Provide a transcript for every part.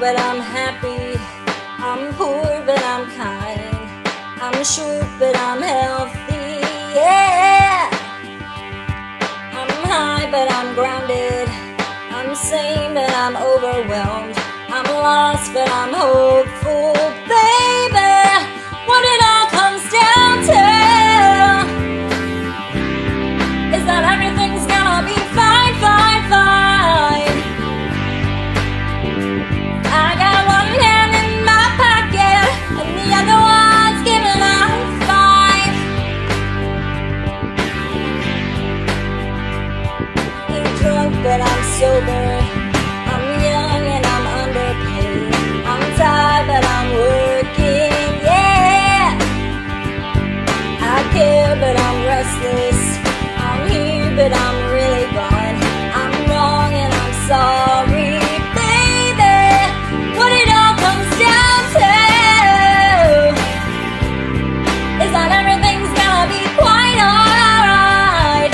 but I'm happy. I'm poor, but I'm kind. I'm short, but I'm healthy, yeah. I'm high, but I'm grounded. I'm sane, but I'm overwhelmed. I'm lost, but I'm hopeful, baby. What it all comes down to is that everything's gonna be fine, fine, fine. I got one hand in my pocket and the other one's giving a high five. I'm drunk, but I'm sober. I'm young and I'm underpaid. I'm tired, but I'm working, yeah. I care, but I'm restless. I'm here, but I'm really gone. I'm wrong and I'm sorry, baby. What it all comes down to is that everything's gonna be quite alright.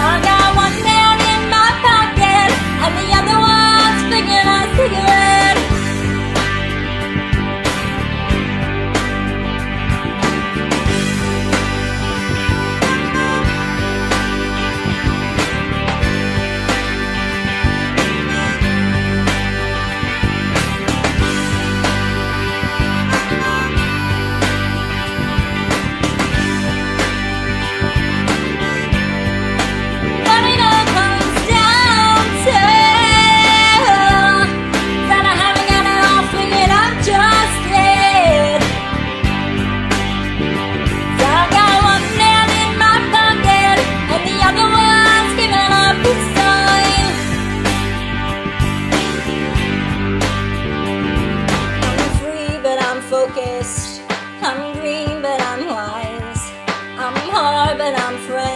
I got one hand in my pocket and the other one's flicking a cigarette. What it all comes down to is that I haven't got it all figured out just yet. So I got one hand in my pocket and the other one's giving up a sign. I'm free, but I'm focused. I'm green, but I'm wise. I'm hard, but I'm friendly.